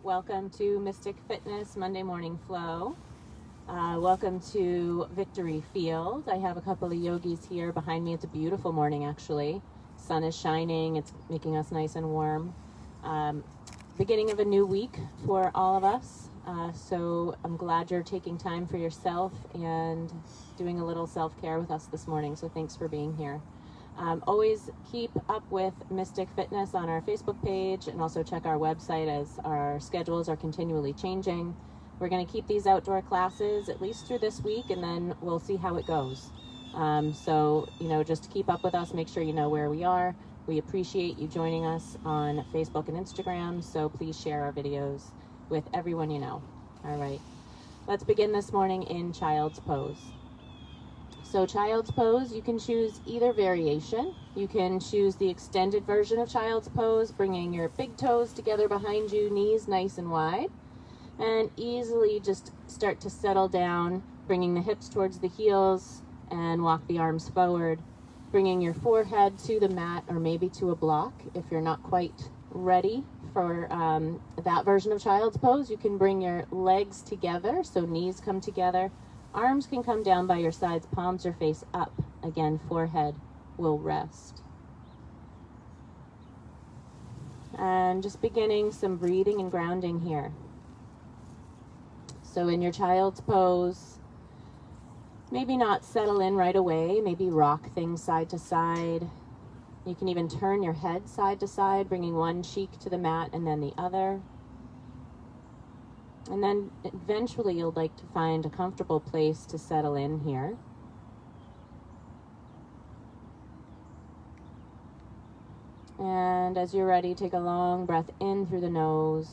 Welcome to Mystic Fitness Monday Morning Flow. Welcome to Victory Field. I have a couple of yogis here behind me. It's a beautiful morning, actually. Sun is shining. It's making us nice and warm. Beginning of a new week for all of us. So I'm glad you're taking time for yourself and doing a little self-care with us this morning. So thanks for being here. Always keep up with Mystic Fitness on our Facebook page, and also check our website as our schedules are continually changing. We're going to keep these outdoor classes at least through this week, and then we'll see how it goes. So, just keep up with us, make sure you know where we are. We appreciate you joining us on Facebook and Instagram, so please share our videos with everyone you know. All right, let's begin this morning in Child's Pose. So Child's Pose, you can choose either variation. You can choose the extended version of Child's Pose, bringing your big toes together behind you, knees nice and wide, and easily just start to settle down, bringing the hips towards the heels and walk the arms forward, bringing your forehead to the mat or maybe to a block. If you're not quite ready for that version of Child's Pose, you can bring your legs together, so knees come together. Arms can come down by your sides, palms are face up. Again, forehead will rest. And just beginning some breathing and grounding here. So in your Child's Pose, maybe not settle in right away, maybe rock things side to side. You can even turn your head side to side, bringing one cheek to the mat and then the other. And then eventually you'll like to find a comfortable place to settle in here. And as you're ready, take a long breath in through the nose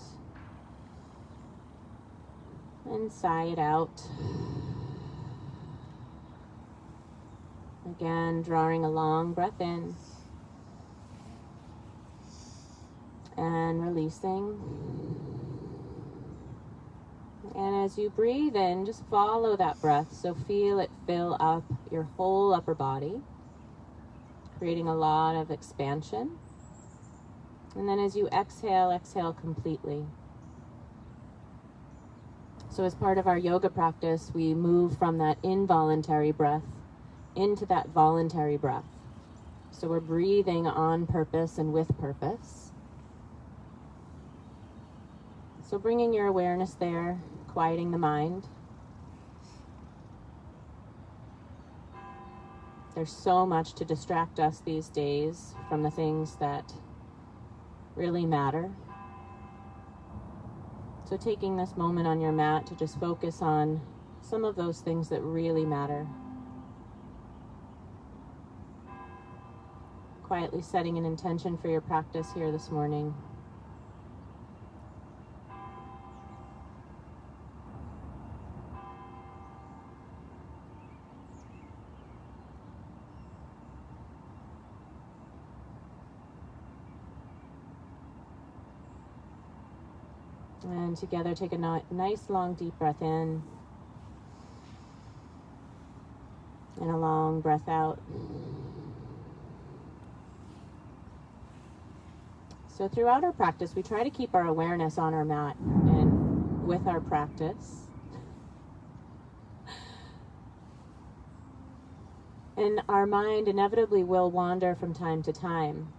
and sigh it out. Again, drawing a long breath in and releasing. And as you breathe in, just follow that breath. So feel it fill up your whole upper body, creating a lot of expansion. And then as you exhale, exhale completely. So as part of our yoga practice, we move from that involuntary breath into that voluntary breath. So we're breathing on purpose and with purpose. So bringing your awareness there, quieting the mind. There's so much to distract us these days from the things that really matter. So taking this moment on your mat to just focus on some of those things that really matter. Quietly setting an intention for your practice here this morning. And together, take a nice long deep breath in and a long breath out. So throughout our practice, we try to keep our awareness on our mat and with our practice. And our mind inevitably will wander from time to time.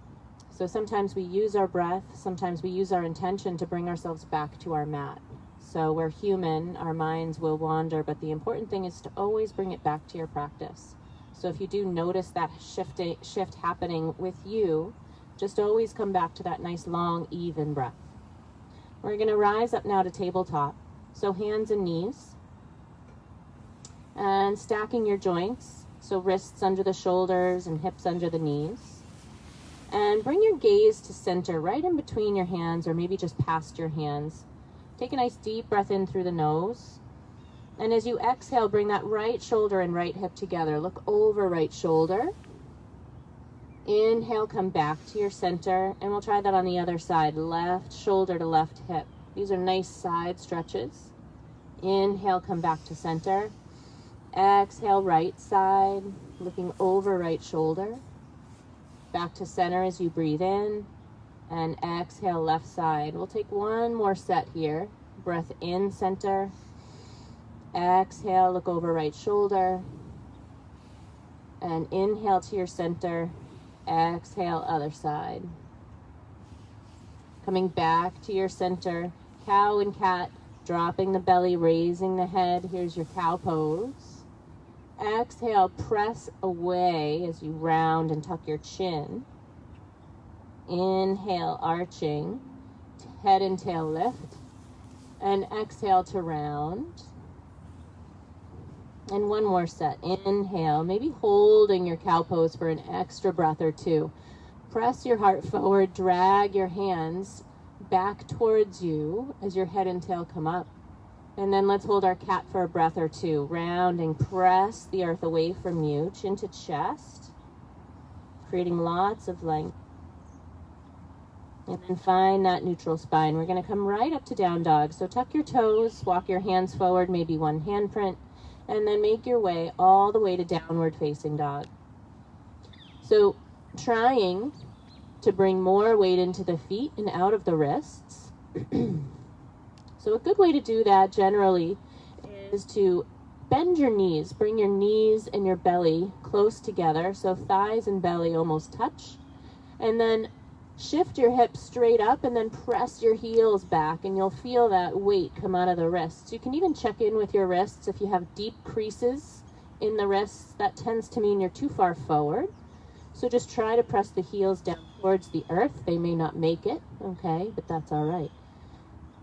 So sometimes we use our breath, sometimes we use our intention to bring ourselves back to our mat. So we're human, our minds will wander, but the important thing is to always bring it back to your practice. So if you do notice that shift happening with you, just always come back to that nice long, even breath. We're going to rise up now to tabletop. So hands and knees. And stacking your joints. So wrists under the shoulders and hips under the knees. And bring your gaze to center, right in between your hands, or maybe just past your hands. Take a nice deep breath in through the nose. And as you exhale, bring that right shoulder and right hip together. Look over right shoulder. Inhale, come back to your center. And we'll try that on the other side. Left shoulder to left hip. These are nice side stretches. Inhale, come back to center. Exhale, right side. Looking over right shoulder. Back to center as you breathe in. And exhale, left side. We'll take one more set here. Breath in, center. Exhale, look over right shoulder. And inhale to your center. Exhale, other side. Coming back to your center. Cow and cat. Dropping the belly, raising the head. Here's your cow pose. Exhale, press away as you round and tuck your chin. Inhale, arching. Head and tail lift. And exhale to round. And one more set. Inhale, maybe holding your cow pose for an extra breath or two. Press your heart forward, drag your hands back towards you as your head and tail come up. And then let's hold our cat for a breath or two. Rounding, press the earth away from you, chin to chest, creating lots of length. And then find that neutral spine. We're going to come right up to down dog. So tuck your toes, walk your hands forward, maybe one handprint, and then make your way all the way to downward facing dog. So trying to bring more weight into the feet and out of the wrists. So a good way to do that generally is to bend your knees. Bring your knees and your belly close together, so thighs and belly almost touch. And then shift your hips straight up and then press your heels back, and you'll feel that weight come out of the wrists. You can even check in with your wrists. If you have deep creases in the wrists, that tends to mean you're too far forward. So just try to press the heels down towards the earth. They may not make it, okay, but that's all right.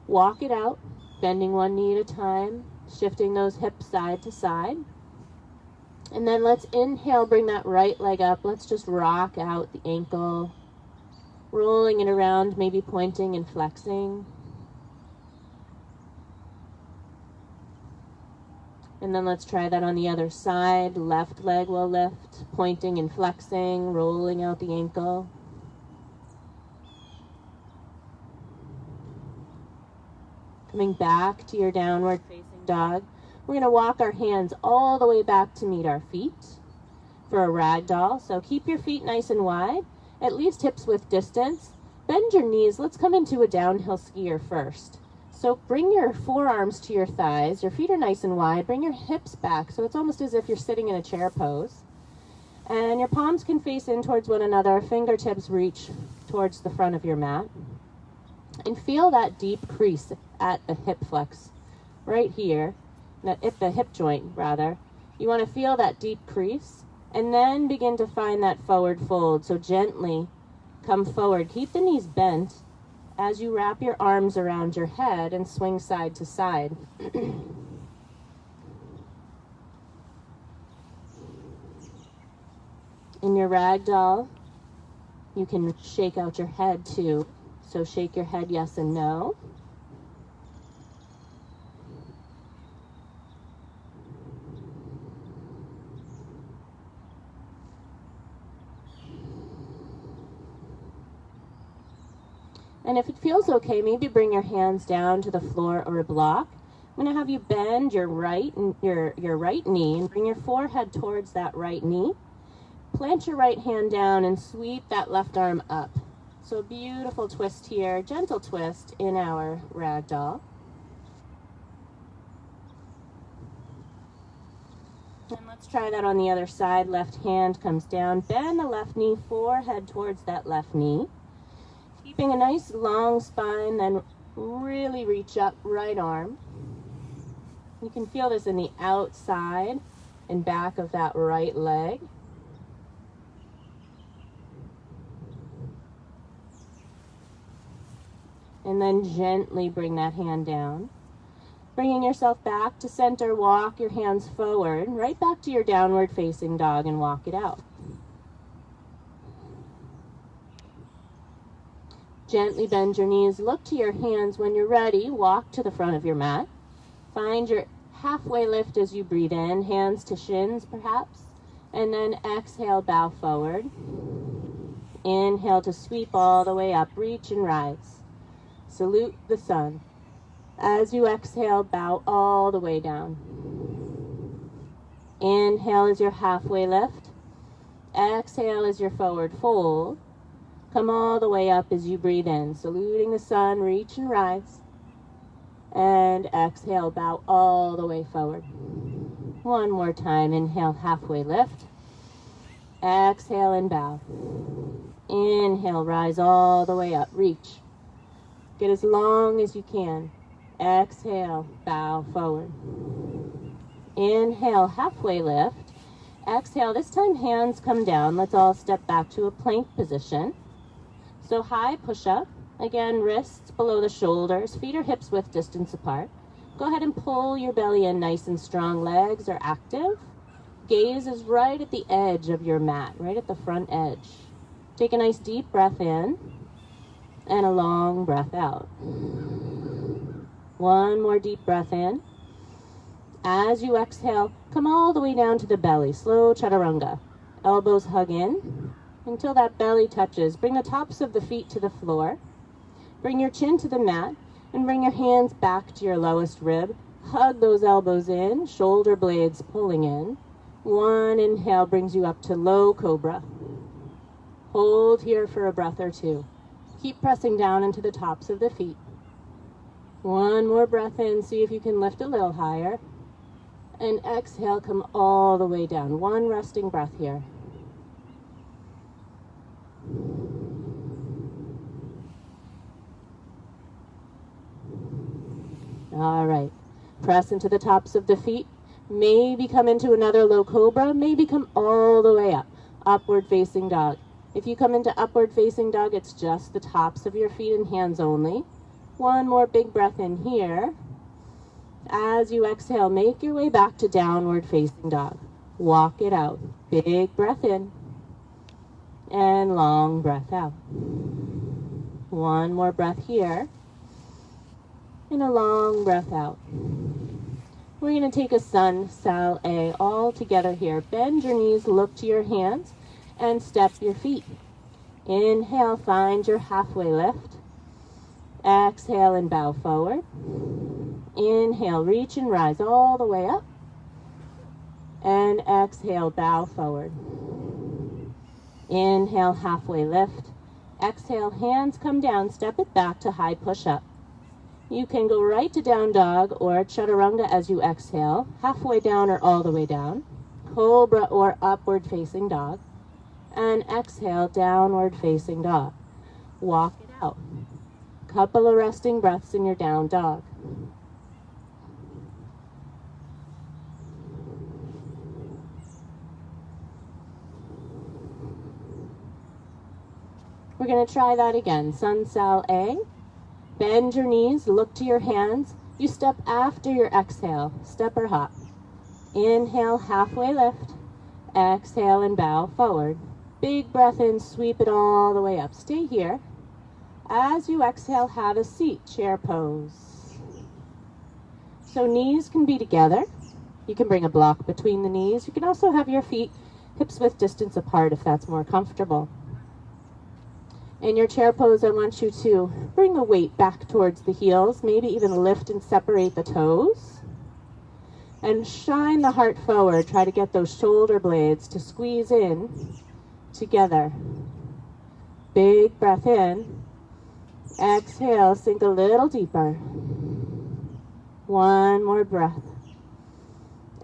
Walk it out, bending one knee at a time, shifting those hips side to side. And then let's inhale, bring that right leg up. Let's just rock out the ankle, rolling it around, maybe pointing and flexing. And then let's try that on the other side. Left leg will lift, pointing and flexing, rolling out the ankle. Coming back to your downward facing dog. We're going to walk our hands all the way back to meet our feet for a ragdoll. So keep your feet nice and wide, at least hips width distance. Bend your knees. Let's come into a downhill skier first. So bring your forearms to your thighs. Your feet are nice and wide. Bring your hips back. So it's almost as if you're sitting in a chair pose. And your palms can face in towards one another. Fingertips reach towards the front of your mat. And feel that deep crease at the hip flex right here, at the hip joint rather. You want to feel that deep crease and then begin to find that forward fold. So gently come forward. Keep the knees bent as you wrap your arms around your head and swing side to side. In your ragdoll, you can shake out your head too. So shake your head yes and no. And if it feels okay, maybe bring your hands down to the floor or a block. I'm going to have you bend your right knee and bring your forehead towards that right knee. Plant your right hand down and sweep that left arm up. So a beautiful twist here, gentle twist in our ragdoll. And let's try that on the other side. Left hand comes down, bend the left knee, forehead towards that left knee. Keeping a nice long spine, then really reach up, right arm. You can feel this in the outside and back of that right leg. And then gently bring that hand down. Bringing yourself back to center, walk your hands forward, right back to your downward facing dog and walk it out. Gently bend your knees, look to your hands. When you're ready, walk to the front of your mat. Find your halfway lift as you breathe in, hands to shins perhaps, and then exhale, bow forward. Inhale to sweep all the way up, reach and rise. Salute the sun. As you exhale, bow all the way down. Inhale is your halfway lift. Exhale is your forward fold. Come all the way up as you breathe in, saluting the sun, reach and rise. And exhale, bow all the way forward. One more time, inhale, halfway lift. Exhale and bow. Inhale, rise all the way up, reach. Get as long as you can. Exhale, bow forward. Inhale, halfway lift. Exhale, this time hands come down. Let's all step back to a plank position. So high push-up. Again, wrists below the shoulders, feet or hips width distance apart. Go ahead and pull your belly in nice and strong. Legs are active. Gaze is right at the edge of your mat, right at the front edge. Take a nice deep breath in and a long breath out. One more deep breath in. As you exhale, come all the way down to the belly. Slow chaturanga. Elbows hug in until that belly touches. Bring the tops of the feet to the floor. Bring your chin to the mat and bring your hands back to your lowest rib. Hug those elbows in, shoulder blades pulling in. One inhale brings you up to low cobra. Hold here for a breath or two. Keep pressing down into the tops of the feet. One more breath in, see if you can lift a little higher. And exhale, come all the way down. One resting breath here. All right, press into the tops of the feet. Maybe come into another low cobra, maybe come all the way up. Upward facing dog. If you come into upward facing dog, it's just the tops of your feet and hands only. One more big breath in here. As you exhale, make your way back to downward facing dog. Walk it out. Big breath in and long breath out. One more breath here. And a long breath out. We're going to take a sun, sal, a, all together here. Bend your knees, look to your hands, and step your feet. Inhale, find your halfway lift. Exhale and bow forward. Inhale, reach and rise all the way up. And exhale, bow forward. Inhale, halfway lift. Exhale, hands come down, step it back to high push-up. You can go right to down dog or chaturanga as you exhale, halfway down or all the way down, cobra or upward facing dog, and exhale, downward facing dog. Walk it out. Couple of resting breaths in your down dog. We're going to try that again. Sun, sal, a. Bend your knees, look to your hands. You step after your exhale, step or hop. Inhale, halfway lift. Exhale and bow forward. Big breath in, sweep it all the way up. Stay here. As you exhale, have a seat, chair pose. So knees can be together. You can bring a block between the knees. You can also have your feet hips width distance apart if that's more comfortable. In your chair pose, I want you to bring the weight back towards the heels, maybe even lift and separate the toes. And shine the heart forward. Try to get those shoulder blades to squeeze in together. Big breath in. Exhale, sink a little deeper. One more breath.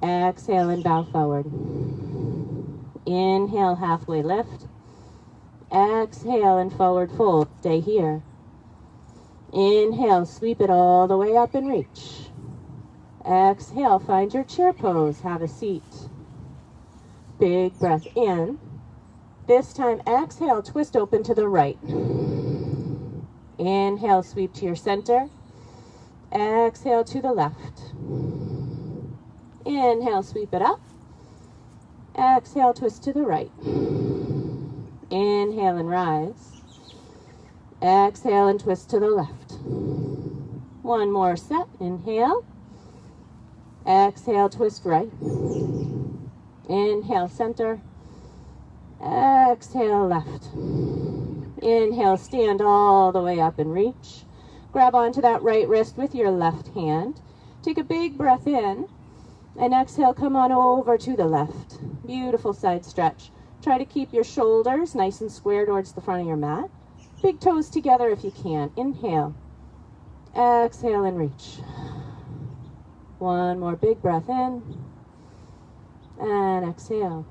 Exhale and bow forward. Inhale, halfway lift. Exhale and forward fold. Stay here. Inhale, sweep it all the way up and reach. Exhale, find your chair pose. Have a seat. Big breath in. This time, exhale, twist open to the right. Inhale, sweep to your center. Exhale to the left. Inhale, sweep it up. Exhale, twist to the right. Inhale and rise. Exhale and twist to the left. One more set. Inhale. Exhale, twist right. Inhale, center. Exhale, left. Inhale, stand all the way up and reach. Grab onto that right wrist with your left hand. Take a big breath in. And exhale, come on over to the left. Beautiful side stretch. Try to keep your shoulders nice and square towards the front of your mat. Big toes together if you can. Inhale. Exhale and reach. One more big breath in. And exhale.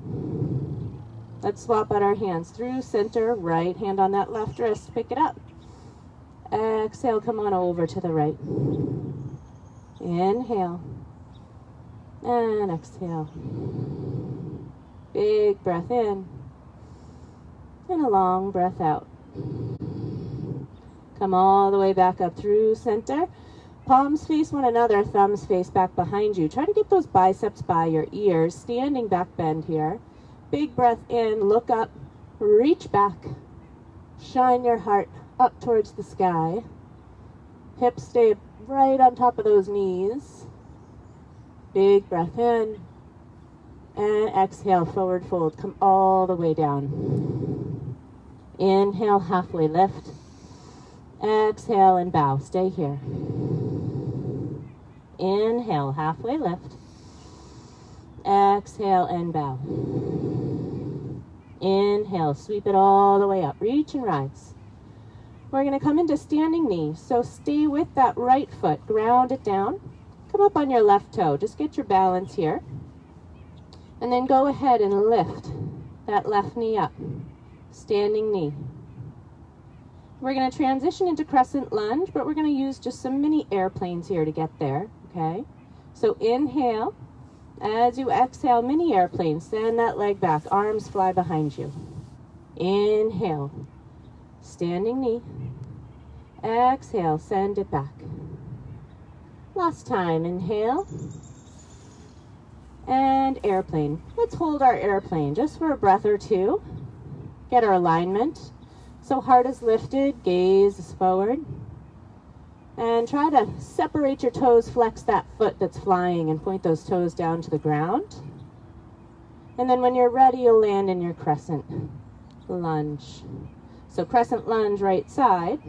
Let's swap out our hands through center, right hand on that left wrist. Pick it up. Exhale, come on over to the right. Inhale. And exhale. Big breath in. And a long breath out. Come all the way back up through center. Palms face one another, thumbs face back behind you. Try to get those biceps by your ears. Standing back bend here. Big breath in, look up, reach back. Shine your heart up towards the sky. Hips stay right on top of those knees. Big breath in. And exhale, forward fold. Come all the way down. Inhale, halfway lift. Exhale and bow. Stay here. Inhale, halfway lift. Exhale and bow. Inhale, sweep it all the way up. Reach and rise. We're going to come into standing knee. So stay with that right foot. Ground it down. Come up on your left toe. Just get your balance here. And then go ahead and lift that left knee up. Standing knee. We're going to transition into crescent lunge, but we're going to use just some mini airplanes here to get there, okay? So inhale. As you exhale, mini airplane. Send that leg back. Arms fly behind you. Inhale. Standing knee. Exhale. Send it back. Last time. Inhale. And airplane. Let's hold our airplane just for a breath or two. Get our alignment. So heart is lifted, gaze is forward. And try to separate your toes, flex that foot that's flying and point those toes down to the ground. And then when you're ready, you'll land in your crescent lunge. So crescent lunge, right side.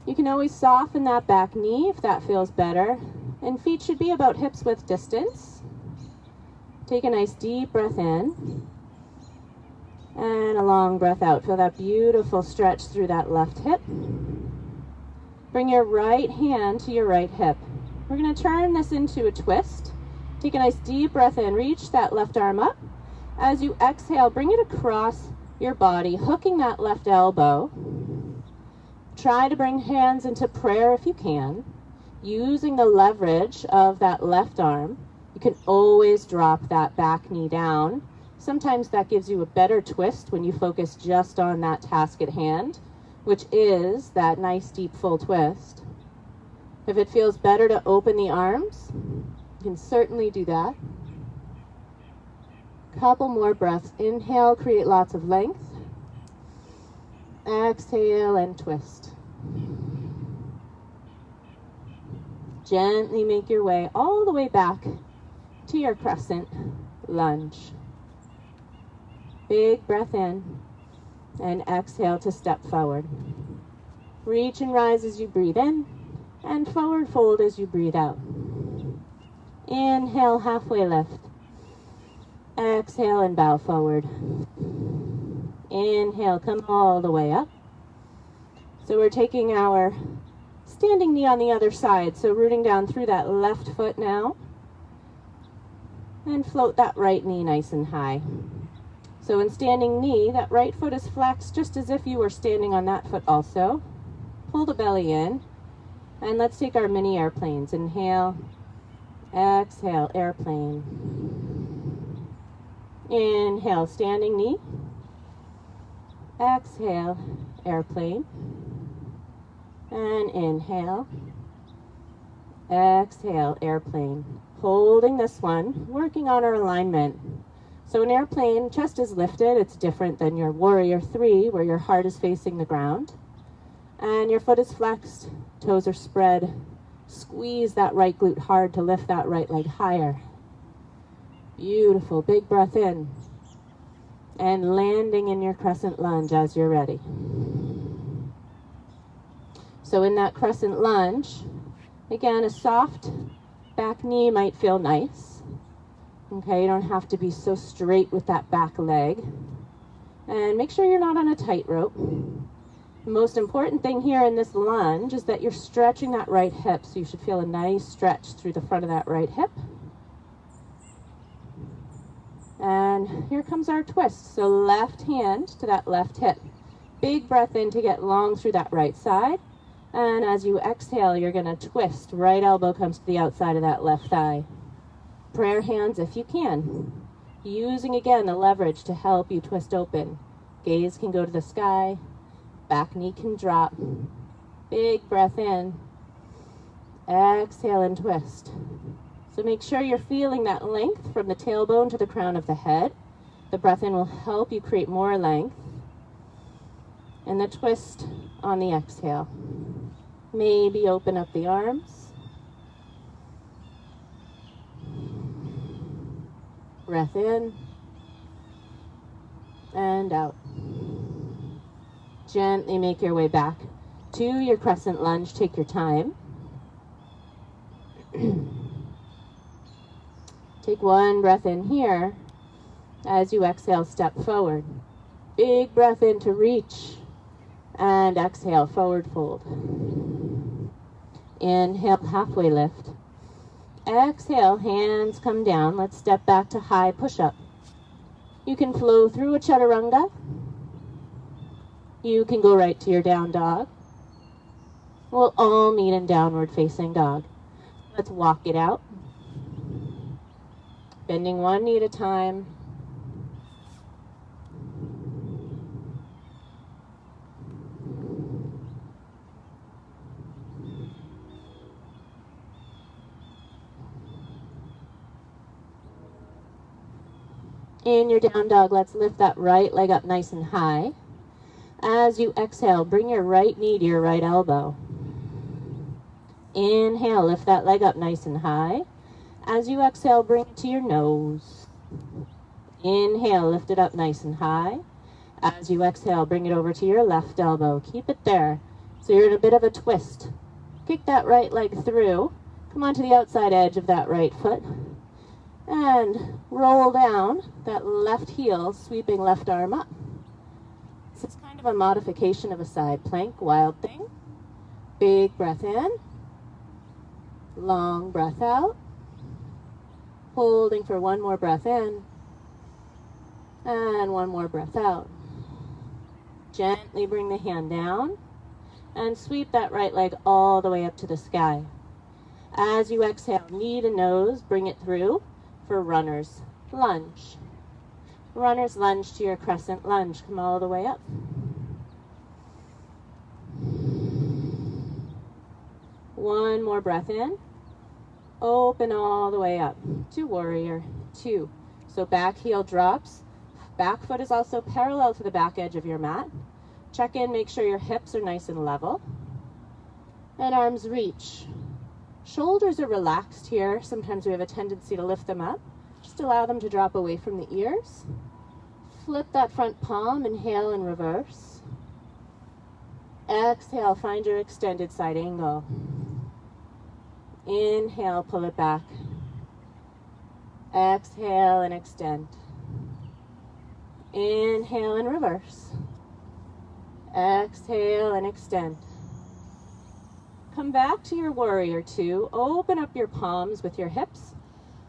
You can always soften that back knee if that feels better. And feet should be about hips width distance. Take a nice deep breath in. And a long breath out. Feel that beautiful stretch through that left hip. Bring your right hand to your right hip. We're going to turn this into a twist. Take a nice deep breath in. Reach that left arm up. As you exhale, bring it across your body, hooking that left elbow. Try to bring hands into prayer if you can, using the leverage of that left arm. You can always drop that back knee down. Sometimes that gives you a better twist when you focus just on that task at hand, which is that nice deep full twist. If it feels better to open the arms, you can certainly do that. Couple more breaths. Inhale, create lots of length. Exhale and twist. Gently make your way all the way back to your crescent lunge. Big breath in and exhale to step forward. Reach and rise as you breathe in and forward fold as you breathe out. Inhale, halfway lift. Exhale and bow forward. Inhale, come all the way up. So we're taking our standing knee on the other side. So rooting down through that left foot now. And float that right knee nice and high. So in standing knee, that right foot is flexed just as if you were standing on that foot also. Pull the belly in. And let's take our mini airplanes. Inhale, exhale, airplane. Inhale, standing knee. Exhale, airplane. And inhale. Exhale, airplane. Holding this one, working on our alignment. So an airplane, chest is lifted. It's different than your warrior 3, where your heart is facing the ground. And your foot is flexed, toes are spread. Squeeze that right glute hard to lift that right leg higher. Beautiful, big breath in. And landing in your crescent lunge as you're ready. So in that crescent lunge, again, a soft back knee might feel nice. Okay, you don't have to be so straight with that back leg. And make sure you're not on a tightrope. The most important thing here in this lunge is that you're stretching that right hip, so you should feel a nice stretch through the front of that right hip. And here comes our twist. So left hand to that left hip. Big breath in to get long through that right side. And as you exhale, you're going to twist. Right elbow comes to the outside of that left thigh. Prayer hands if you can. Using again the leverage to help you twist open. Gaze can go to the sky. Back knee can drop. Big breath in. Exhale and twist. So make sure you're feeling that length from the tailbone to the crown of the head. The breath in will help you create more length. And the twist on the exhale. Maybe open up the arms. Breath in and out. Gently make your way back to your crescent lunge. Take your time. Take one breath in here. As you exhale, step forward. Big breath in to reach. And exhale, forward fold. Inhale, halfway lift. Exhale, hands come down. Let's step back to high push-up. You can flow through a chaturanga. You can go right to your down dog. We'll all meet in downward facing dog. Let's walk it out. Bending one knee at a time. In your down dog, let's lift that right leg up nice and high. As you exhale, bring your right knee to your right elbow. Inhale, lift that leg up nice and high. As you exhale, bring it to your nose. Inhale, lift it up nice and high. As you exhale, bring it over to your left elbow. Keep it there. So you're in a bit of a twist. Kick that right leg through. Come onto the outside edge of that right foot. And roll down that left heel, sweeping left arm up. So it's kind of a modification of a side plank, wild thing. Big breath in. Long breath out. Holding for one more breath in. And one more breath out. Gently bring the hand down. And sweep that right leg all the way up to the sky. As you exhale, knee to nose, bring it through. For runner's lunge. Runner's lunge to your crescent lunge. Come all the way up. One more breath in. Open all the way up to warrior two. So back heel drops. Back foot is also parallel to the back edge of your mat. Check in, make sure your hips are nice and level. And arms reach. Shoulders are relaxed here. Sometimes we have a tendency to lift them up. Just allow them to drop away from the ears. Flip that front palm, inhale and reverse. Exhale, find your extended side angle. Inhale, pull it back. Exhale and extend. Inhale and reverse. Exhale and extend. Come back to your warrior two. Open up your palms with your hips.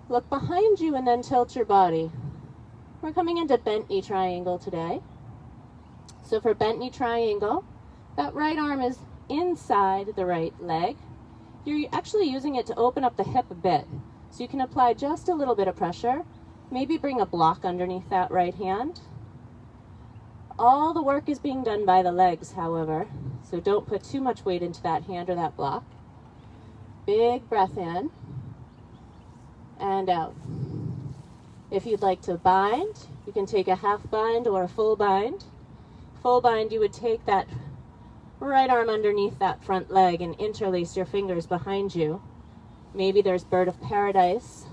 Look behind you and then tilt your body. We're coming into bent knee triangle today. So for bent knee triangle, that right arm is inside the right leg. You're actually using it to open up the hip a bit. So you can apply just a little bit of pressure. Maybe bring a block underneath that right hand. All the work is being done by the legs, however. So don't put too much weight into that hand or that block. Big breath in and out. If you'd like to bind, you can take a half bind or a full bind. Full bind, you would take that right arm underneath that front leg and interlace your fingers behind you. Maybe there's bird of paradise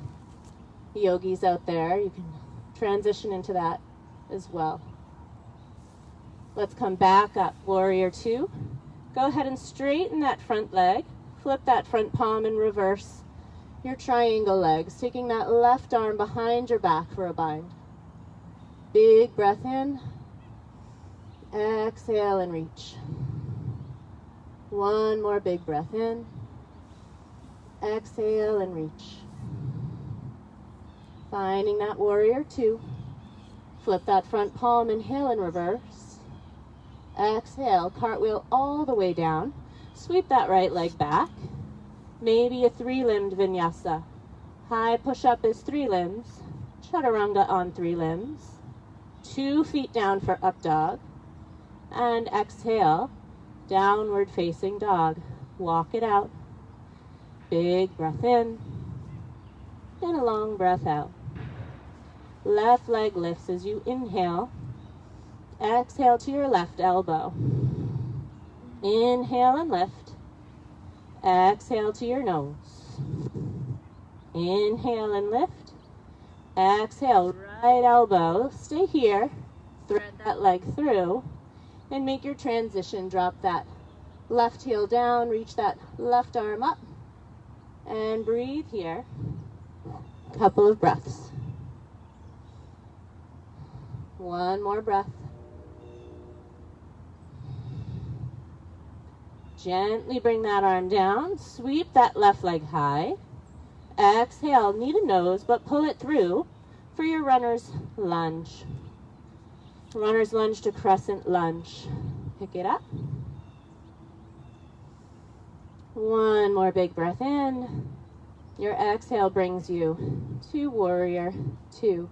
yogis out there. You can transition into that as well. Let's come back up, warrior two. Go ahead and straighten that front leg. Flip that front palm in reverse. your triangle legs, taking that left arm behind your back for a bind. Big breath in. Exhale and reach. One more big breath in. Exhale and reach. Finding that warrior two. Flip that front palm, inhale and reverse. Exhale, cartwheel all the way down. Sweep that right leg back. Maybe a three-limbed vinyasa. High push-up is 3 limbs. Chaturanga on 3 limbs. 2 feet down for up dog. And exhale, downward facing dog. Walk it out. Big breath in. And a long breath out. Left leg lifts as you inhale. Exhale to your left elbow. Inhale and lift. Exhale to your nose. Inhale and lift. Exhale, right elbow. Stay here. Thread that leg through. And make your transition. Drop that left heel down. Reach that left arm up. And breathe here. Couple of breaths. One more breath. Gently bring that arm down. Sweep that left leg high. Exhale. Need a nose, but pull it through for your runner's lunge. Runner's lunge to crescent lunge. Pick it up. One more big breath in. Your exhale brings you to warrior two.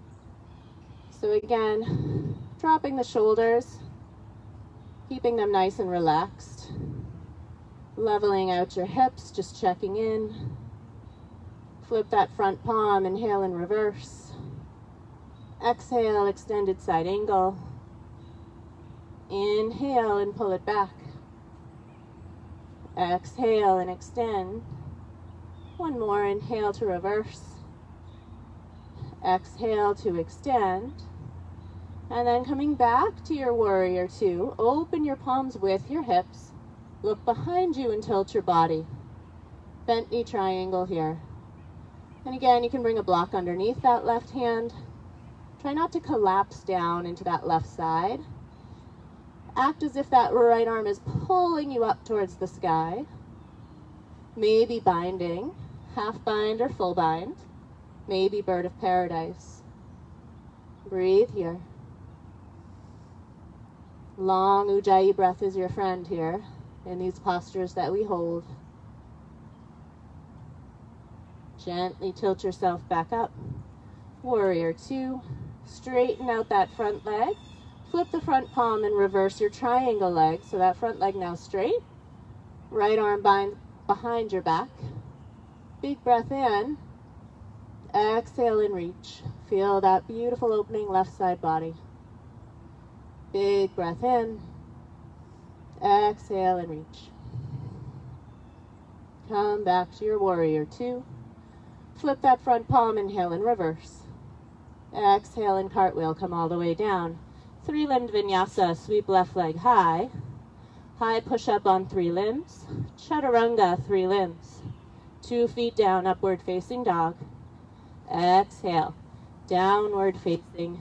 So again, dropping the shoulders, keeping them nice and relaxed. Leveling out your hips, just checking in. Flip that front palm, inhale and reverse. Exhale, extended side angle. Inhale and pull it back. Exhale and extend. One more, inhale to reverse. Exhale to extend. And then coming back to your warrior two, open your palms with your hips. Look behind you and tilt your body. Bent knee triangle here. And again, you can bring a block underneath that left hand. Try not to collapse down into that left side. Act as if that right arm is pulling you up towards the sky. Maybe binding, half bind or full bind. Maybe bird of paradise. Breathe here. Long Ujjayi breath is your friend here in these postures that we hold. Gently tilt yourself back up. Warrior two. Straighten out that front leg. Flip the front palm and reverse your triangle leg. So that front leg now straight. Right arm bind behind your back. Big breath in. Exhale and reach. Feel that beautiful opening left side body. Big breath in. Exhale and reach. Come back to your warrior two. Flip that front palm, inhale and reverse. Exhale and cartwheel, come all the way down. 3-limbed vinyasa, sweep left leg high. High push up on 3 limbs. Chaturanga, 3 limbs. 2 feet down, upward facing dog. Exhale, downward facing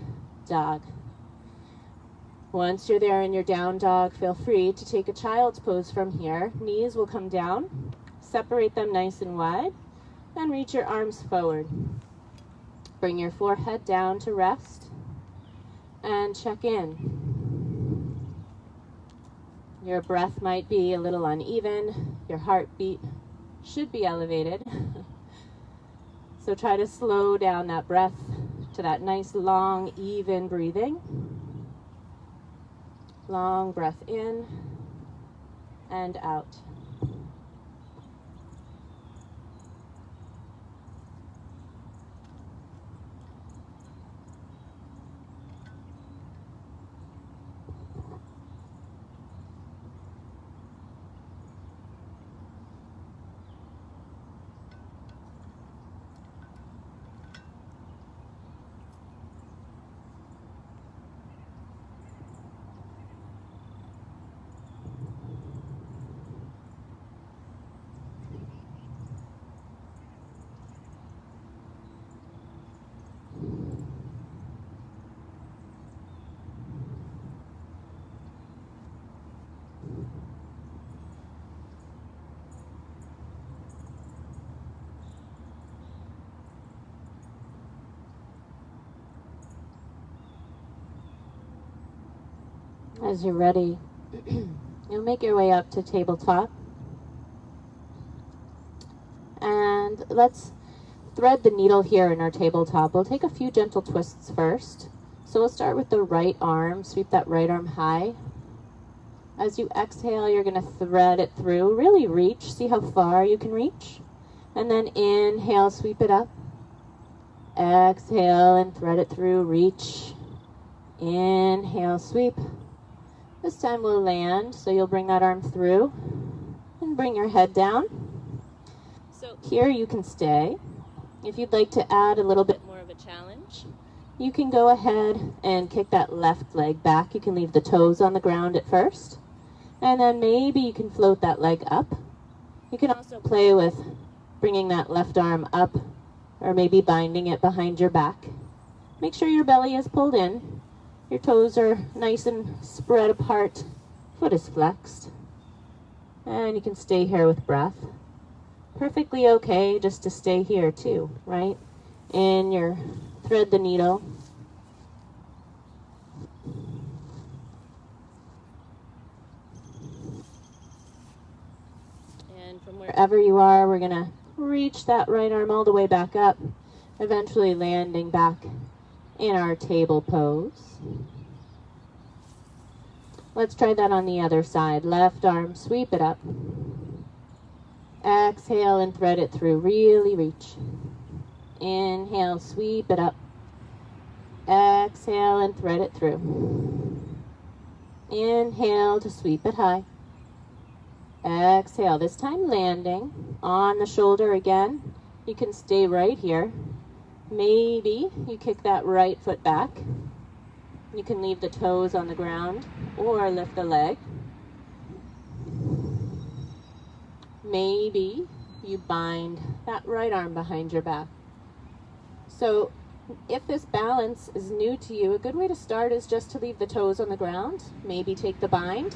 dog. Once you're there in your down dog, feel free to take a child's pose from here. Knees will come down. Separate them nice and wide. And reach your arms forward. Bring your forehead down to rest. And check in. Your breath might be a little uneven. Your heartbeat should be elevated. So try to slow down that breath to that nice, long, even breathing. Long breath in and out. As you're ready, you'll make your way up to tabletop. And let's thread the needle here in our tabletop. We'll take a few gentle twists first. So we'll start with the right arm, sweep that right arm high. As you exhale, you're going to thread it through. Really reach, see how far you can reach. And then inhale, sweep it up. Exhale and thread it through, reach. Inhale, sweep. This time we'll land, so you'll bring that arm through and bring your head down. So here you can stay. If you'd like to add a little bit more of a challenge, you can go ahead and kick that left leg back. You can leave the toes on the ground at first, and then maybe you can float that leg up. You can also play with bringing that left arm up, or maybe binding it behind your back. Make sure your belly is pulled in. Your toes are nice and spread apart. Foot is flexed. And you can stay here with breath. Perfectly okay just to stay here too, right? In your thread the needle. And from wherever you are, we're gonna reach that right arm all the way back up, eventually landing back in our table pose. Let's try that on the other side. Left arm, sweep it up. Exhale and thread it through. Really reach. Inhale, sweep it up. Exhale and thread it through. Inhale to sweep it high. Exhale, this time landing on the shoulder again. You can stay right here. Maybe you kick that right foot back. You can leave the toes on the ground or lift the leg. Maybe you bind that right arm behind your back. So if this balance is new to you, a good way to start is just to leave the toes on the ground. Maybe take the bind.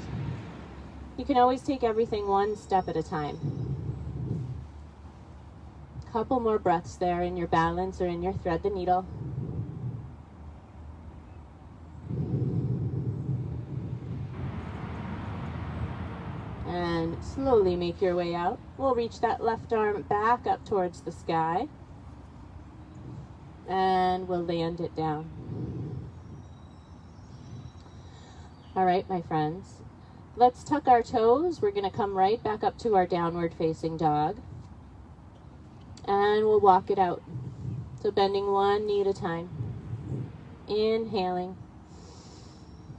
You can always take everything one step at a time. Couple more breaths there in your balance or in your thread the needle. And slowly make your way out. We'll reach that left arm back up towards the sky. And we'll land it down. All right, my friends. Let's tuck our toes. We're going to come right back up to our downward facing dog. And we'll walk it out. So bending one knee at a time. Inhaling.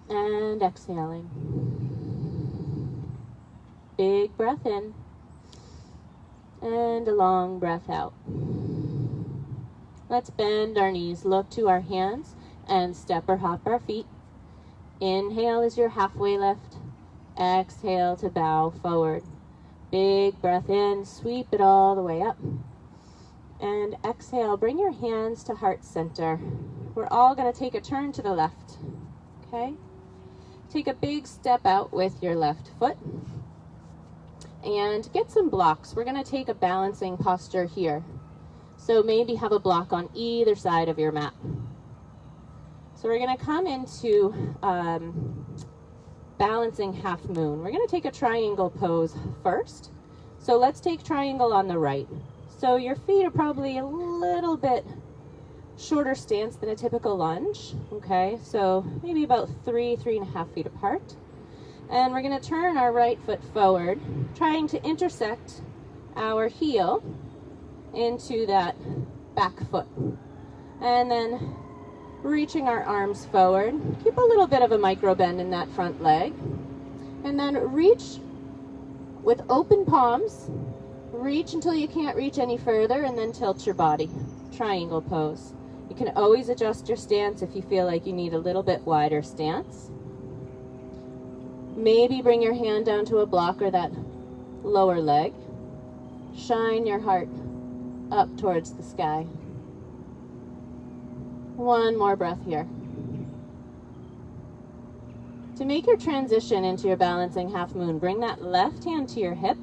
And exhaling. Big breath in. And a long breath out. Let's bend our knees, look to our hands, and step or hop our feet. Inhale is your halfway lift. Exhale to bow forward. Big breath in, sweep it all the way up. And exhale, bring your hands to heart center. We're all going to take a turn to the left, okay? Take a big step out with your left foot. And get some blocks. We're going to take a balancing posture here. So maybe have a block on either side of your mat. So we're going to come into balancing half moon. We're going to take a triangle pose first. So let's take triangle on the right. So your feet are probably a little bit shorter stance than a typical lunge. Okay, so maybe about 3.5 feet apart. And we're going to turn our right foot forward, trying to intersect our heel into that back foot. And then reaching our arms forward. Keep a little bit of a micro bend in that front leg. And then reach with open palms. Reach until you can't reach any further, and then tilt your body. Triangle pose. You can always adjust your stance if you feel like you need a little bit wider stance. Maybe bring your hand down to a block or that lower leg. Shine your heart up towards the sky. One more breath here. To make your transition into your balancing half moon, bring that left hand to your hip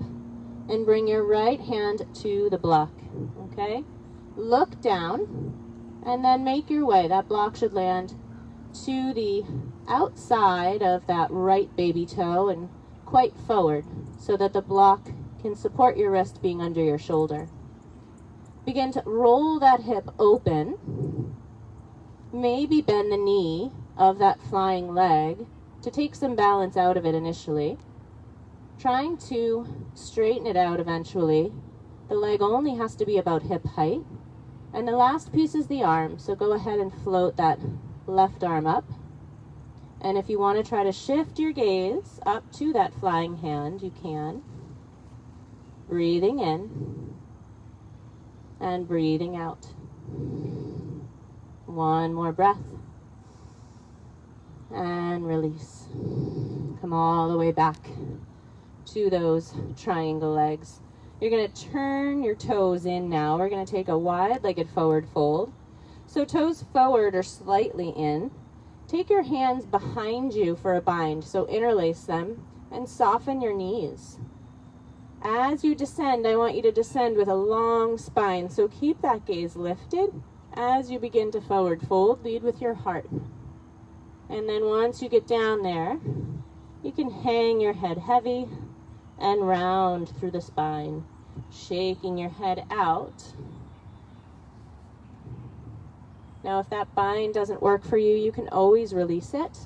and bring your right hand to the block, okay? Look down and then make your way. That block should land to the outside of that right baby toe and quite forward so that the block can support your wrist being under your shoulder. Begin to roll that hip open. Maybe bend the knee of that flying leg to take some balance out of it initially. Trying to straighten it out eventually. The leg only has to be about hip height. And the last piece is the arm, so go ahead and float that left arm up. And if you want to try to shift your gaze up to that flying hand, you can. Breathing in and breathing out. One more breath. And release. Come all the way back to those triangle legs. You're going to turn your toes in now. We're going to take a wide-legged forward fold. So toes forward or slightly in. Take your hands behind you for a bind, so interlace them and soften your knees. As you descend, I want you to descend with a long spine, so keep that gaze lifted. As you begin to forward fold, lead with your heart. And then once you get down there, you can hang your head heavy and round through the spine, shaking your head out. Now, if that bind doesn't work for you, you can always release it.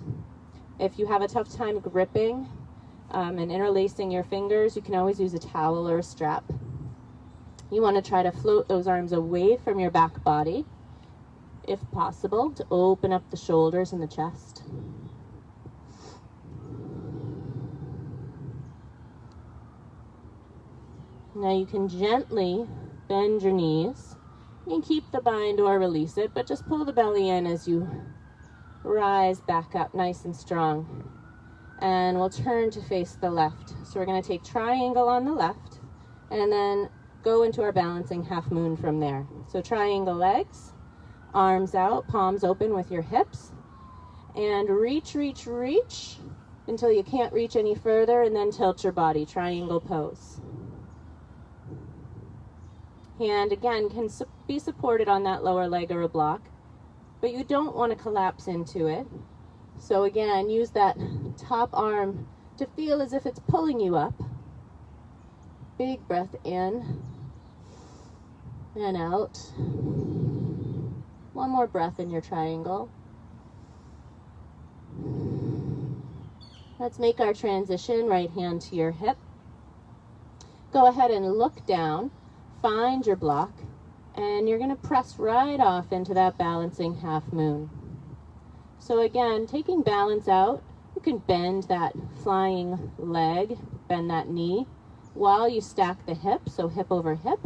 If you have a tough time gripping and interlacing your fingers, you can always use a towel or a strap. You want to try to float those arms away from your back body, if possible, to open up the shoulders and the chest. Now you can gently bend your knees. You can keep the bind or release it, but just pull the belly in as you rise back up nice and strong. And we'll turn to face the left. So we're going to take triangle on the left and then go into our balancing half moon from there. So triangle legs, arms out, palms open with your hips, and reach, reach, reach until you can't reach any further, and then tilt your body, triangle pose. Hand again can be supported on that lower leg or a block, but you don't want to collapse into it. So again, use that top arm to feel as if it's pulling you up. Big breath in and out. One more breath in your triangle. Let's make our transition, right hand to your hip. Go ahead and look down. Find your block, and you're going to press right off into that balancing half moon. So again, taking balance out, you can bend that flying leg, bend that knee, while you stack the hip, so hip over hip.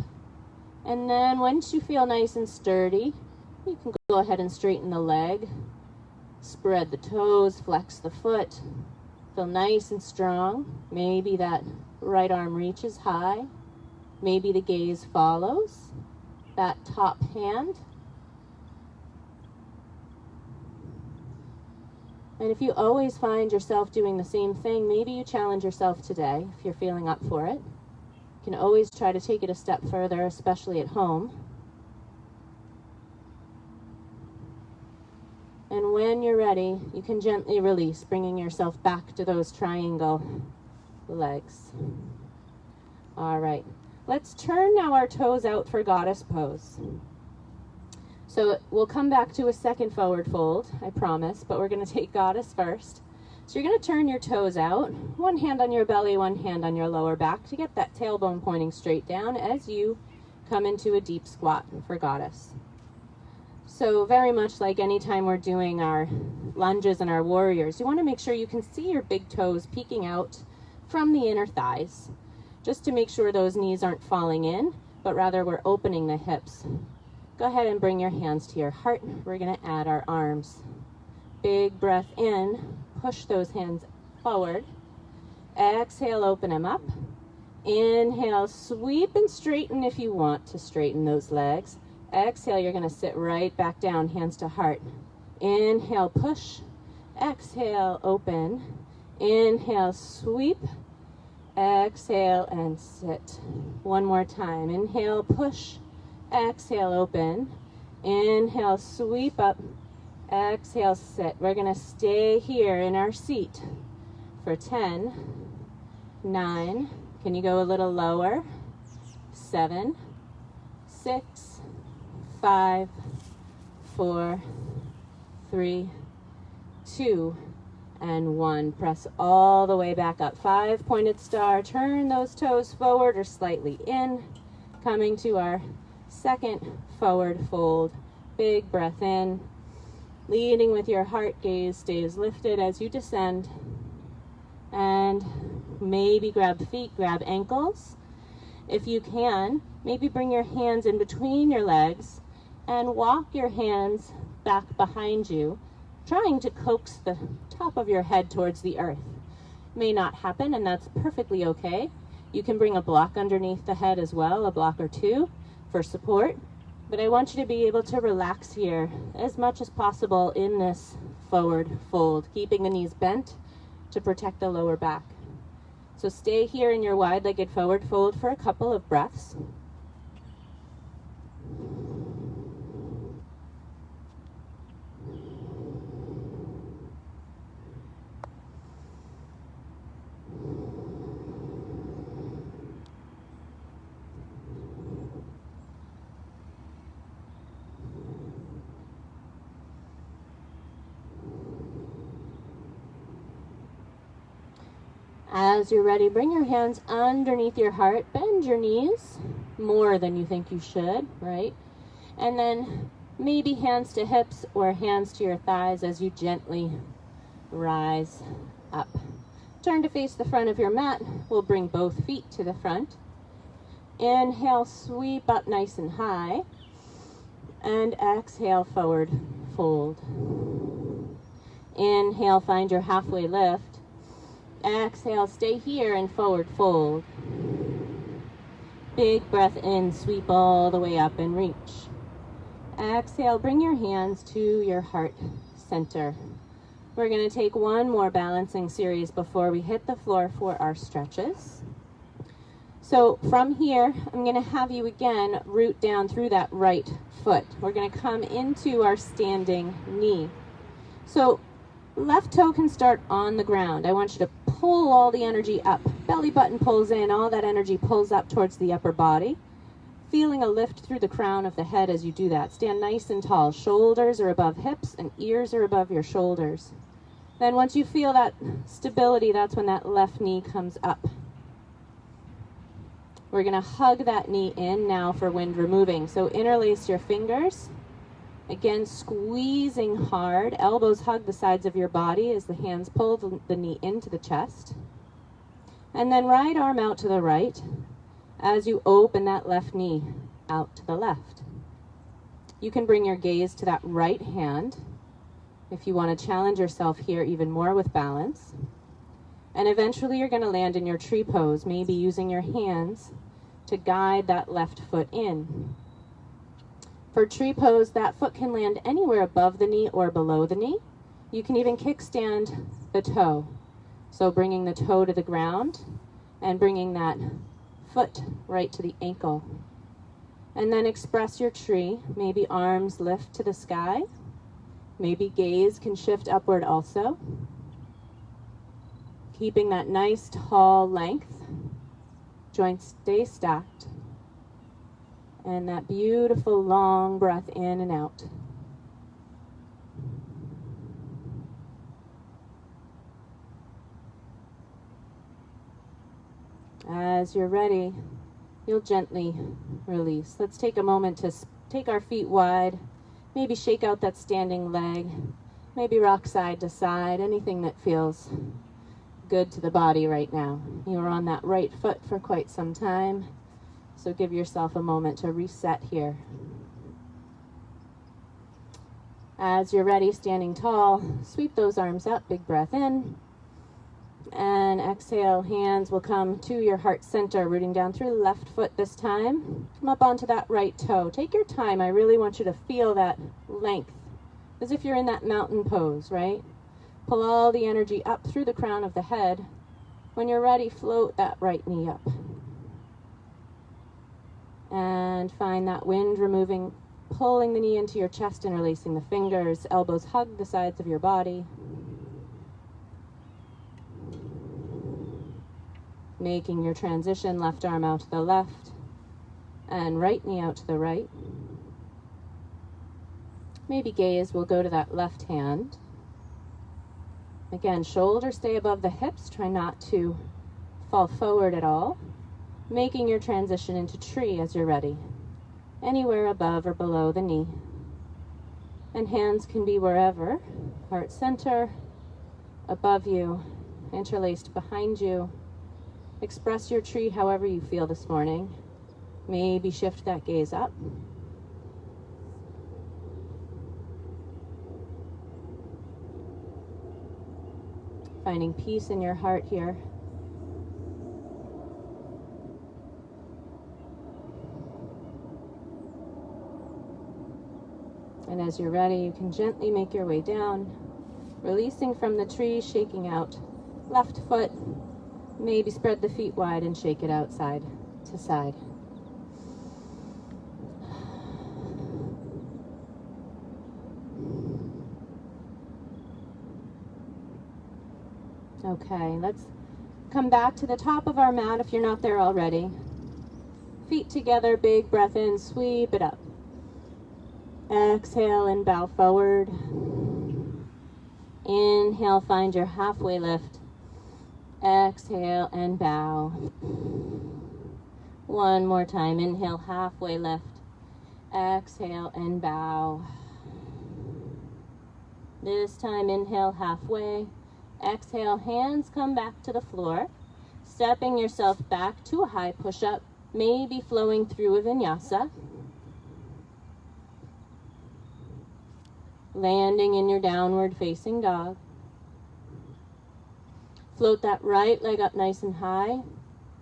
And then once you feel nice and sturdy, you can go ahead and straighten the leg, spread the toes, flex the foot, feel nice and strong. Maybe that right arm reaches high. Maybe the gaze follows that top hand. And if you always find yourself doing the same thing, maybe you challenge yourself today if you're feeling up for it. You can always try to take it a step further, especially at home. And when you're ready, you can gently release, bringing yourself back to those triangle legs. All right. Let's turn now our toes out for goddess pose. So we'll come back to a second forward fold, I promise, but we're going to take goddess first. So you're going to turn your toes out, one hand on your belly, one hand on your lower back to get that tailbone pointing straight down as you come into a deep squat for goddess. So very much like any time we're doing our lunges and our warriors, you want to make sure you can see your big toes peeking out from the inner thighs, just to make sure those knees aren't falling in, but rather we're opening the hips. Go ahead and bring your hands to your heart. We're going to add our arms. Big breath in, push those hands forward. Exhale, open them up. Inhale, sweep and straighten if you want to straighten those legs. Exhale, you're going to sit right back down, hands to heart. Inhale, push. Exhale, open. Inhale, sweep. Exhale and sit. One more time. Inhale, push. Exhale, open. Inhale, sweep up. Exhale, sit. We're going to stay here in our seat for 10, 9, can you go a little lower? 7, 6, 5, 4, 3, 2, and 1. Press all the way back up. 5 pointed star. Turn those toes forward or slightly in. Coming to our second forward fold. Big breath in. Leading with your heart, gaze stays lifted as you descend. And maybe grab feet, grab ankles. If you can, maybe bring your hands in between your legs and walk your hands back behind you, trying to coax the top of your head towards the earth. May not happen, and that's perfectly okay. You can bring a block underneath the head as well, a block or two for support. But I want you to be able to relax here as much as possible in this forward fold, keeping the knees bent to protect the lower back. So stay here in your wide-legged forward fold for a couple of breaths. As you're ready, bring your hands underneath your heart, bend your knees more than you think you should, right? And then maybe hands to hips or hands to your thighs as you gently rise up. Turn to face the front of your mat. We'll bring both feet to the front. Inhale, sweep up nice and high. And exhale, forward fold. Inhale, find your halfway lift. Exhale, stay here and forward fold. Big breath in, sweep all the way up and reach. Exhale, bring your hands to your heart center. We're going to take one more balancing series before we hit the floor for our stretches. So from here, I'm going to have you again root down through that right foot. We're going to come into our standing knee. So left toe can start on the ground. I want you to pull all the energy up. Belly button pulls in, all that energy pulls up towards the upper body. Feeling a lift through the crown of the head as you do that. Stand nice and tall. Shoulders are above hips and ears are above your shoulders. Then once you feel that stability, that's when that left knee comes up. We're going to hug that knee in now for wind removing. So interlace your fingers. Again, squeezing hard. Elbows hug the sides of your body as the hands pull the knee into the chest. And then right arm out to the right as you open that left knee out to the left. You can bring your gaze to that right hand if you want to challenge yourself here even more with balance. And eventually you're going to land in your tree pose, maybe using your hands to guide that left foot in. For tree pose, that foot can land anywhere above the knee or below the knee. You can even kickstand the toe. So bringing the toe to the ground and bringing that foot right to the ankle. And then express your tree. Maybe arms lift to the sky. Maybe gaze can shift upward also. Keeping that nice tall length. Joints stay stacked. And that beautiful long breath in and out. As you're ready, you'll gently release. Let's take a moment to take our feet wide. Maybe shake out that standing leg. Maybe rock side to side. Anything that feels good to the body right now. You were on that right foot for quite some time. So give yourself a moment to reset here. As you're ready, standing tall, sweep those arms up, big breath in. And exhale, hands will come to your heart center, rooting down through the left foot this time. Come up onto that right toe. Take your time. I really want you to feel that length, as if you're in that mountain pose, right? Pull all the energy up through the crown of the head. When you're ready, float that right knee up. And find that wind removing Pulling the knee into your chest and releasing the fingers. Elbows hug the sides of your body. Making your transition, left arm out to the left and right knee out to the right. Maybe gaze will go to that left hand. Again, shoulders stay above the hips. Try not to fall forward at all. Making your transition into tree as you're ready. Anywhere above or below the knee. And hands can be wherever. Heart center, above you, interlaced behind you. Express your tree however you feel this morning. Maybe shift that gaze up. Finding peace in your heart here. And as you're ready, you can gently make your way down, releasing from the tree, shaking out left foot. Maybe spread the feet wide and shake it out side to side. Okay, let's come back to the top of our mat if you're not there already. Feet together, big breath in, sweep it up. Exhale and bow forward. Inhale, find your halfway lift. Exhale and bow. One more time. Inhale, halfway lift. Exhale and bow. This time, inhale, halfway. Exhale, hands come back to the floor. Stepping yourself back to a high push-up, maybe flowing through a vinyasa. Landing in your downward facing dog. Float that right leg up nice and high.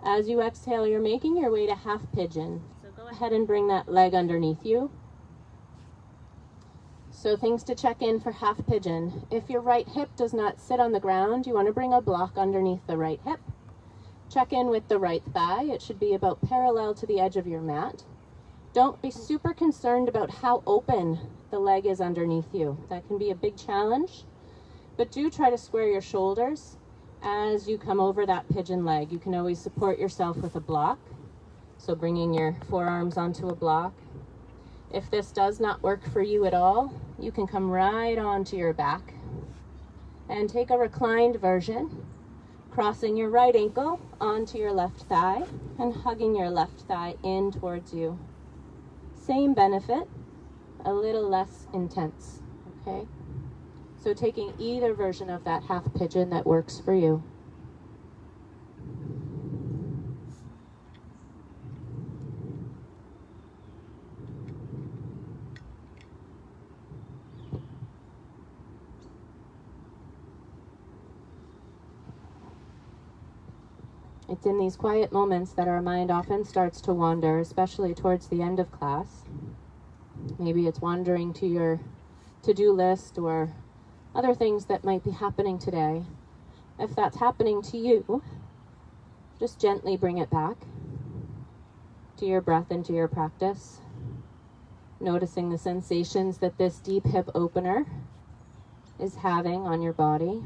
As you exhale, you're making your way to half pigeon. So go ahead and bring that leg underneath you. So things to check in for half pigeon. If your right hip does not sit on the ground, you want to bring a block underneath the right hip. Check in with the right thigh. It should be about parallel to the edge of your mat. Don't be super concerned about how open the leg is underneath you. That can be a big challenge. But do try to square your shoulders as you come over that pigeon leg. You can always support yourself with a block. So bringing your forearms onto a block. If this does not work for you at all, you can come right onto your back and take a reclined version, crossing your right ankle onto your left thigh and hugging your left thigh in towards you. Same benefit, a little less intense, okay? So taking either version of that half pigeon that works for you. It's in these quiet moments that our mind often starts to wander, especially towards the end of class. Maybe it's wandering to your to-do list or other things that might be happening today. If that's happening to you, just gently bring it back to your breath and to your practice. Noticing the sensations that this deep hip opener is having on your body.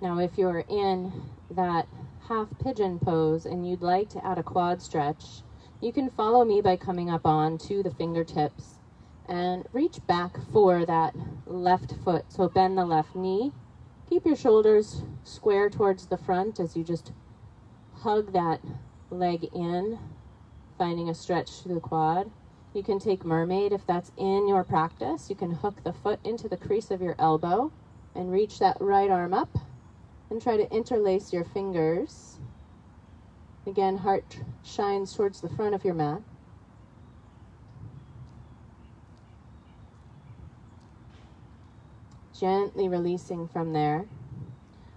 Now, if you're in that half pigeon pose and you'd like to add a quad stretch, you can follow me by coming up on to the fingertips and reach back for that left foot. So bend the left knee. Keep your shoulders square towards the front as you just hug that leg in, finding a stretch through the quad. You can take mermaid if that's in your practice. You can hook the foot into the crease of your elbow and reach that right arm up. And try to interlace your fingers. Again, heart shines towards the front of your mat. Gently releasing from there.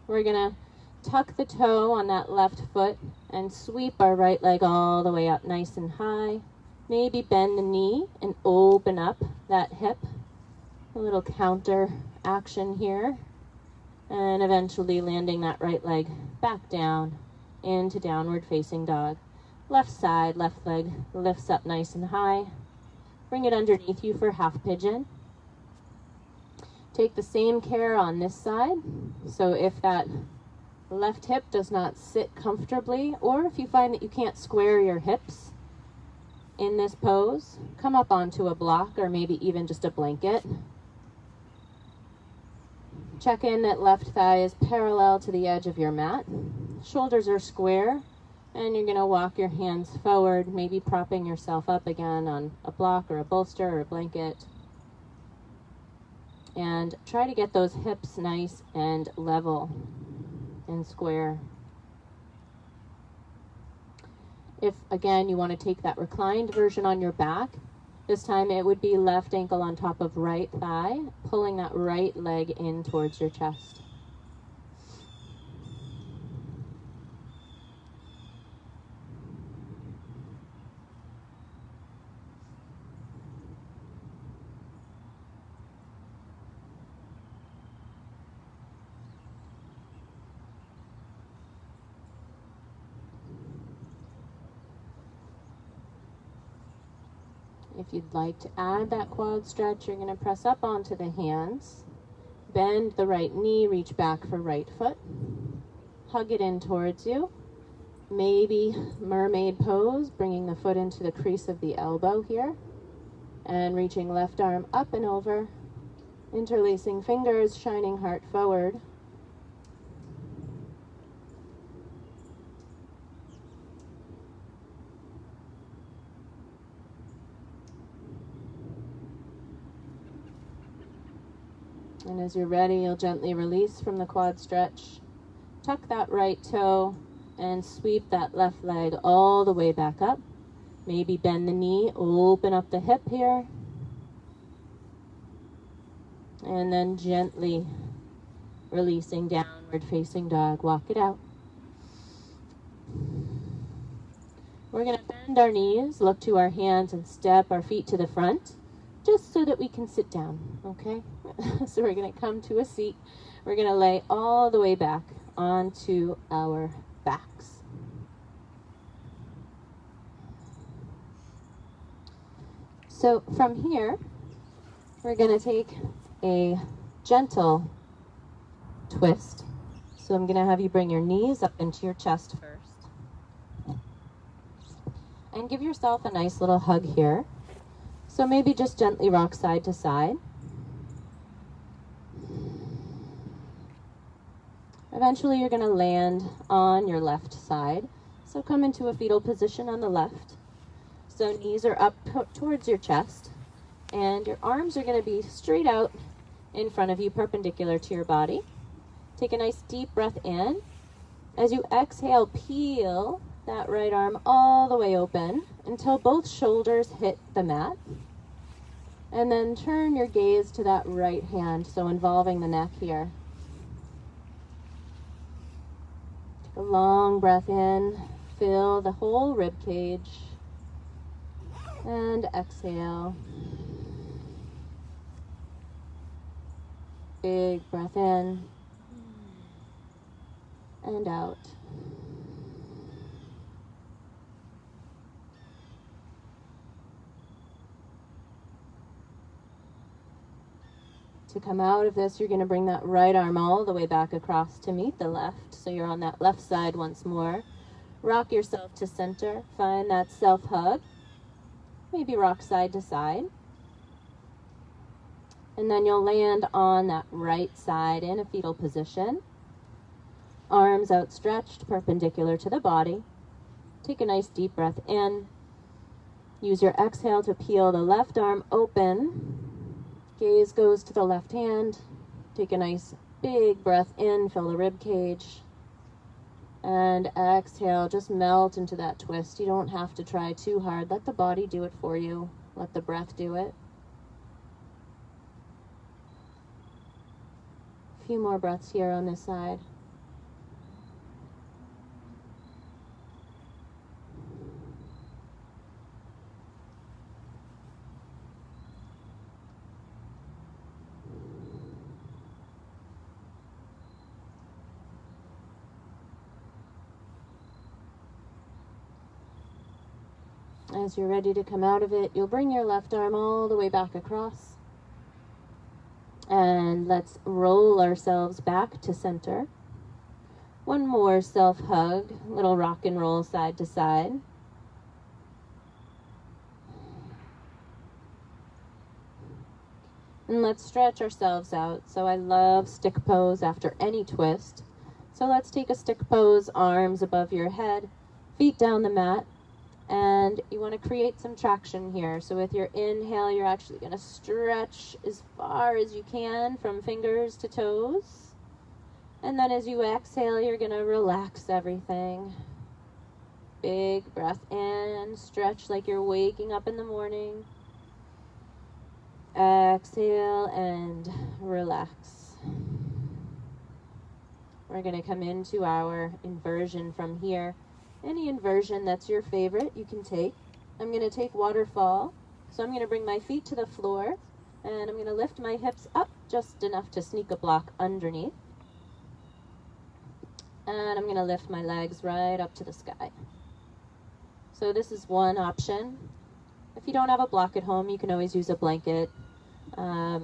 We're going to tuck the toe on that left foot and sweep our right leg all the way up nice and high. Maybe bend the knee and open up that hip. A little counter action here. And eventually landing that right leg back down into downward facing dog. Left side, left leg lifts up nice and high. Bring it underneath you for half pigeon. Take the same care on this side. So if that left hip does not sit comfortably, or if you find that you can't square your hips in this pose, come up onto a block or maybe even just a blanket. Check in that left thigh is parallel to the edge of your mat. Shoulders are square, and you're going to walk your hands forward, maybe propping yourself up again on a block or a bolster or a blanket. And try to get those hips nice and level and square. If, again, you want to take that reclined version on your back, this time it would be left ankle on top of right thigh, pulling that right leg in towards your chest. If you'd like to add that quad stretch, you're going to press up onto the hands, bend the right knee, reach back for right foot, hug it in towards you, maybe mermaid pose, bringing the foot into the crease of the elbow here, and reaching left arm up and over, interlacing fingers, shining heart forward. And as you're ready, you'll gently release from the quad stretch. Tuck that right toe and sweep that left leg all the way back up. Maybe bend the knee, open up the hip here. And then gently releasing downward facing dog. Walk it out. We're going to bend our knees, look to our hands, and step our feet to the front, just so that we can sit down, okay? So we're going to come to a seat. We're going to lay all the way back onto our backs. So from here, we're going to take a gentle twist. So I'm going to have you bring your knees up into your chest first. And give yourself a nice little hug here. So maybe just gently rock side to side. Eventually you're going to land on your left side. So come into a fetal position on the left. So knees are up towards your chest. And your arms are going to be straight out in front of you, perpendicular to your body. Take a nice deep breath in. As you exhale, peel that right arm all the way open until both shoulders hit the mat. And then turn your gaze to that right hand, so involving the neck here. Take a long breath in, fill the whole rib cage, and exhale. Big breath in and out. To come out of this, you're going to bring that right arm all the way back across to meet the left. So you're on that left side once more. Rock yourself to center. Find that self-hug. Maybe rock side to side. And then you'll land on that right side in a fetal position. Arms outstretched, perpendicular to the body. Take a nice deep breath in. Use your exhale to peel the left arm open. Gaze goes to the left hand. Take a nice big breath in, fill the rib cage. And exhale, just melt into that twist. You don't have to try too hard. Let the body do it for you. Let the breath do it. A few more breaths here on this side. As you're ready to come out of it, you'll bring your left arm all the way back across. And let's roll ourselves back to center. One more self-hug, little rock and roll side to side. And let's stretch ourselves out. So I love stick pose after any twist. So let's take a stick pose, arms above your head, feet down the mat. And you want to create some traction here. So with your inhale, you're actually going to stretch as far as you can from fingers to toes. And then as you exhale, you're going to relax everything. Big breath in, stretch like you're waking up in the morning. Exhale and relax. We're going to come into our inversion from here. Any inversion that's your favorite, you can take. I'm going to take waterfall. So I'm going to bring my feet to the floor, and I'm going to lift my hips up just enough to sneak a block underneath. And I'm going to lift my legs right up to the sky. So this is one option. If you don't have a block at home, you can always use a blanket, a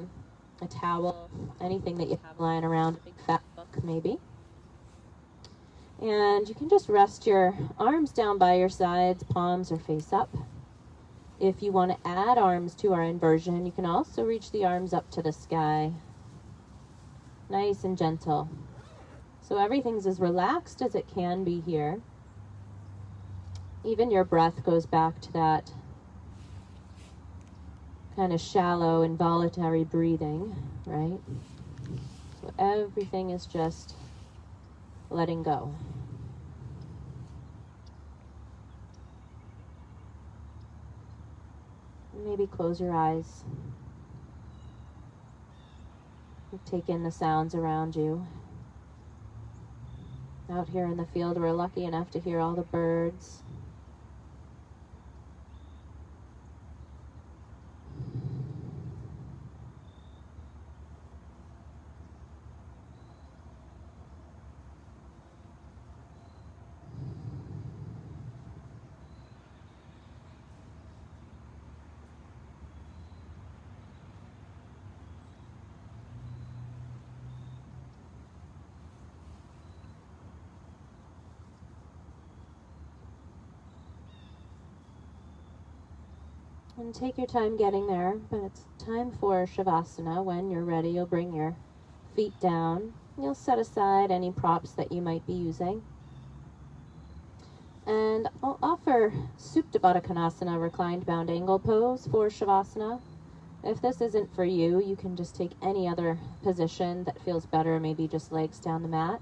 towel, anything that you have lying around, a big fat book maybe. And you can just rest your arms down by your sides, palms are face up. If you want to add arms to our inversion, you can also reach the arms up to the sky. Nice and gentle. So everything's as relaxed as it can be here. Even your breath goes back to that kind of shallow, involuntary breathing, right? So everything is just letting go. Maybe close your eyes. Take in the sounds around you. Out here in the field, we're lucky enough to hear all the birds. And take your time getting there, but it's time for Shavasana. When you're ready, you'll bring your feet down. You'll set aside any props that you might be using. And I'll offer Supta Baddha Konasana, reclined bound angle pose for Shavasana. If this isn't for you, you can just take any other position that feels better, maybe just legs down the mat.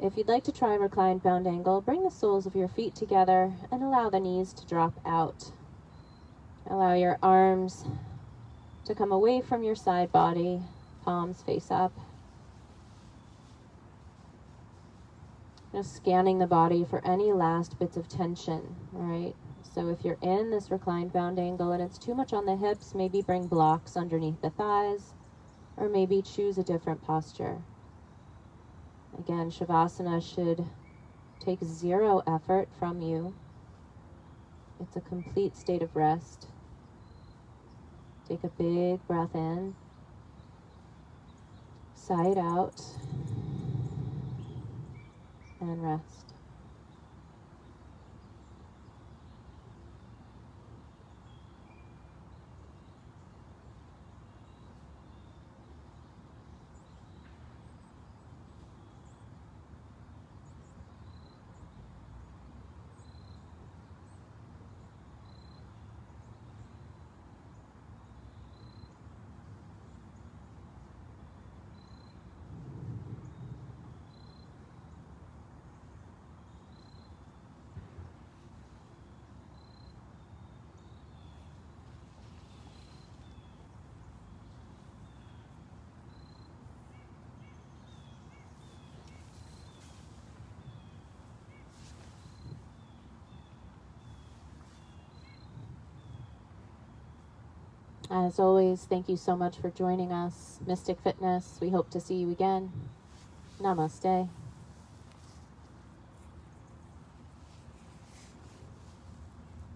If you'd like to try reclined bound angle, bring the soles of your feet together and allow the knees to drop out. Allow your arms to come away from your side body, palms face up. Just scanning the body for any last bits of tension, all right? So if you're in this reclined bound angle and it's too much on the hips, maybe bring blocks underneath the thighs, or maybe choose a different posture. Again, Shavasana should take zero effort from you. It's a complete state of rest. Take a big breath in, sigh it out, and rest. As always, thank you so much for joining us. Mystic Fitness, we hope to see you again. Namaste.